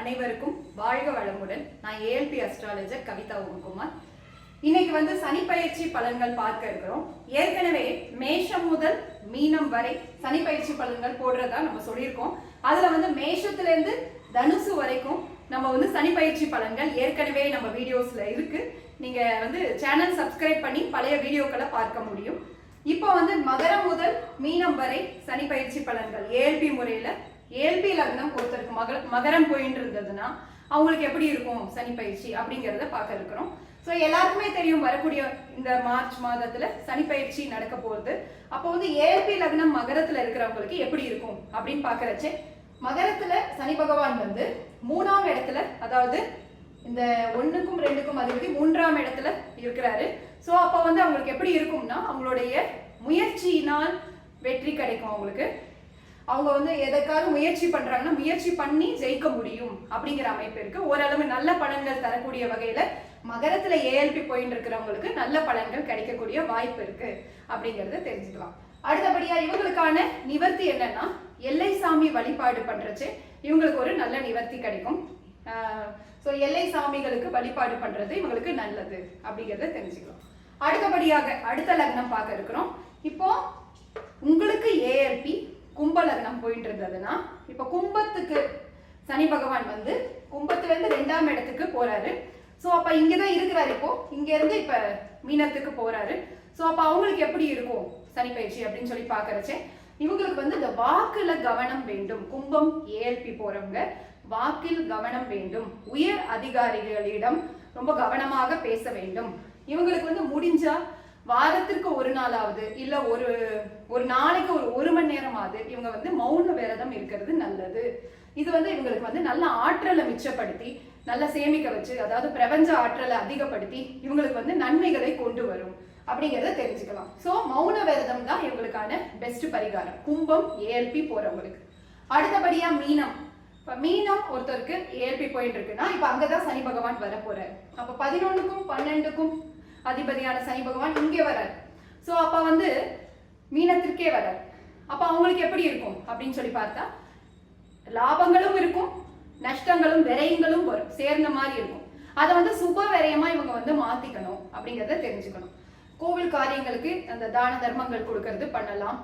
அனைவருக்கும் வாழ்க வளமுடன். நான் ஏஎல்பி அஸ்ட்ராலஜர் கவிதா ஓம்குமார். இன்னைக்கு சனி பயிற்சி பலன்கள் பார்க்க இருக்கிறோம். ஏற்கனவே மேஷம் முதல் மீனம் வரை சனி பயிற்சி பலன்கள் போடுறதா நம்ம சொல்லியிருக்கோம். அதுல மேஷத்துல இருந்து தனுசு வரைக்கும் நம்ம சனி பயிற்சி பலன்கள் ஏற்கனவே நம்ம வீடியோஸ்ல இருக்கு. நீங்க சேனல் சப்ஸ்கிரைப் பண்ணி பழைய வீடியோக்களை பார்க்க முடியும். இப்போ மகரம் முதல் மீனம் வரை சனி பயிற்சி பலன்கள் ஏஎல்பி முறையில ஏஎல்பி லக்னம் ஒருத்தருக்கு மகரம் போயிட்டு இருந்ததுன்னா அவங்களுக்கு எப்படி இருக்கும் சனி பயிற்சி அப்படிங்கிறத பார்க்க இருக்கிறோம். ஸோ எல்லாருக்குமே தெரியும், வரக்கூடிய இந்த மார்ச் மாதத்துல சனி பயிற்சி நடக்க போகுது. அப்போ ஏஎல்பி லக்னம் மகரத்துல இருக்கிறவங்களுக்கு எப்படி இருக்கும் அப்படின்னு பாக்குறச்சே, மகரத்துல சனி பகவான் 3ஆம் இடத்துல, அதாவது இந்த 1க்கும் 2க்கும் அதிபதி 3ஆம் இடத்துல இருக்கிறாரு. ஸோ அப்போ அவங்களுக்கு எப்படி இருக்கும்னா, அவங்களுடைய முயற்சியினால் வெற்றி கிடைக்கும். அவங்களுக்கு அவங்க எதற்காக முயற்சி பண்றாங்கன்னா முயற்சி பண்ணி ஜெயிக்க முடியும் அப்படிங்கிற அமைப்பு இருக்கு. ஓரளவு நல்ல பலன்கள் தரக்கூடிய வகையில மகரத்துல ஏஎல்பி போயிட்டு இருக்கிறவங்களுக்கு நல்ல பலன்கள் கிடைக்கக்கூடிய வாய்ப்பு இருக்கு அப்படிங்கறத தெரிஞ்சுக்கலாம். அடுத்தபடியா இவங்களுக்கான நிவர்த்தி என்னன்னா, எல்லை சாமி வழிபாடு பண்றச்சு இவங்களுக்கு ஒரு நல்ல நிவர்த்தி கிடைக்கும். ஸோ எல்லை சாமிகளுக்கு வழிபாடு பண்றது இவங்களுக்கு நல்லது அப்படிங்கிறத தெரிஞ்சுக்கலாம். அடுத்தபடியாக அடுத்த லக்னம் பார்க்க இருக்கிறோம். இப்போ உங்களுக்கு ஏஎல்பி கும்ப லக்னம் போயிட்டு இருந்ததுன்னா, இப்ப கும்பத்துக்கு சனி பகவான் கும்பத்துல இருந்து 2ஆம் இடத்துக்கு போறாரு. சோ அப்ப இங்கதான் இருக்கிறாரு. இப்போ இங்க இருந்து இப்ப மீனத்துக்கு போறாரு. சோ அப்ப அவங்களுக்கு எப்படி இருக்கும் சனி பயிற்சி அப்படின்னு சொல்லி பாக்குறச்சே, இவங்களுக்கு இந்த வாக்குல கவனம் வேண்டும். கும்பம் ஏஎல்பி போறவங்க வாக்கில் கவனம் வேண்டும். உயர் அதிகாரிகளிடம் ரொம்ப கவனமாக பேச வேண்டும். இவங்களுக்கு முடிஞ்சா வாரத்திற்கு ஒரு நாளாவது இல்ல ஒரு நாளைக்கு ஒரு மணி நேரமாவது இவங்க மௌன விரதம் இருக்கிறது நல்லது. இது இவங்களுக்கு நல்ல ஆற்றலை மிச்சப்படுத்தி நல்ல சேமிக்க வச்சு, அதாவது பிரபஞ்ச ஆற்றலை அதிகப்படுத்தி இவங்களுக்கு நன்மைகளை கொண்டு வரும் அப்படிங்கிறத தெரிஞ்சுக்கலாம். ஸோ மௌன விரதம் தான் இவங்களுக்கான பெஸ்ட் பரிகாரம் கும்பம் ஏஎல்பி போறவங்களுக்கு. அடுத்தபடியா மீனம். இப்ப மீனம் ஒருத்தருக்கு ஏஎல்பி போயிட்டு இருக்குன்னா, இப்ப அங்கதான் சனி பகவான் வர போறாரு. அப்ப 11க்கும் 12க்கும் அதிபதியான சனி பகவான் இங்கே வரார். ஸோ அப்ப மீனத்திற்கே வரார். அப்ப அவங்களுக்கு எப்படி இருக்கும் அப்படின்னு சொல்லி பார்த்தா, லாபங்களும் இருக்கும், நஷ்டங்களும் விரயங்களும் வரும், சேர்ந்த மாதிரி இருக்கும். அதை சுப விரயமா இவங்க மாத்திக்கணும் அப்படிங்கிறத தெரிஞ்சுக்கணும். கோவில் காரியங்களுக்கு அந்த தான தர்மங்கள் கொடுக்கறது பண்ணலாம்.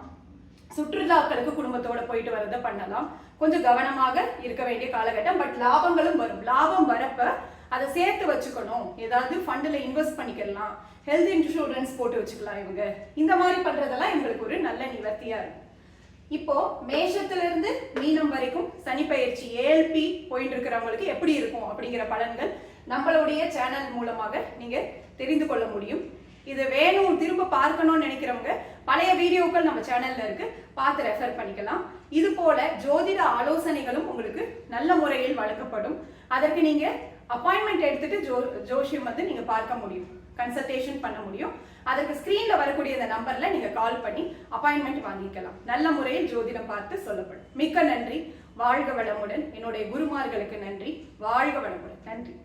சுற்றுலாக்களுக்கு குடும்பத்தோட போயிட்டு வரத பண்ணலாம். கொஞ்சம் கவனமாக இருக்க வேண்டிய காலகட்டம். பட் லாபங்களும் வரும். லாபம் வரப்ப அதை சேர்த்து வச்சுக்கணும். ஏதாவது ஃபண்டில் இன்வெஸ்ட் பண்ணிக்கலாம், ஹெல்த் இன்சூரன்ஸ் போட்டு வச்சுக்கலாம். இவங்க இந்த மாதிரி பண்றதெல்லாம் இவங்களுக்கு ஒரு நல்ல நிவர்த்தியா இருக்கும். இப்போ மேஷத்துல இருந்து மீனம் வரைக்கும் சனி பயிற்சி ஏஎல்பி போயிட்டு இருக்கிறவங்களுக்கு எப்படி இருக்கும் அப்படிங்கிற பலன்கள் நம்மளுடைய சேனல் மூலமாக நீங்க தெரிந்து கொள்ள முடியும். இது வேணும் திரும்ப பார்க்கணும்னு நினைக்கிறவங்க பழைய வீடியோக்கள் நம்ம சேனல்ல இருக்கு, பார்த்து ரெஃபர் பண்ணிக்கலாம். இது போல ஜோதிட ஆலோசனைகளும் உங்களுக்கு நல்ல முறையில் வழங்கப்படும். அதற்கு நீங்க அப்பாயின்மெண்ட் எடுத்துட்டு ஜோஷியம் நீங்க பார்க்க முடியும், கன்சல்டேஷன் பண்ண முடியும். அதற்கு ஸ்கிரீன்ல வரக்கூடிய இந்த நம்பர்ல நீங்க கால் பண்ணி அப்பாயின்மெண்ட் வாங்கிக்கலாம். நல்ல முறையில் ஜோதிடம் பார்த்து சொல்லப்படும். மிக்க நன்றி. வாழ்க வளமுடன். என்னுடைய குருமார்களுக்கு நன்றி. வாழ்க வளமுடன். நன்றி.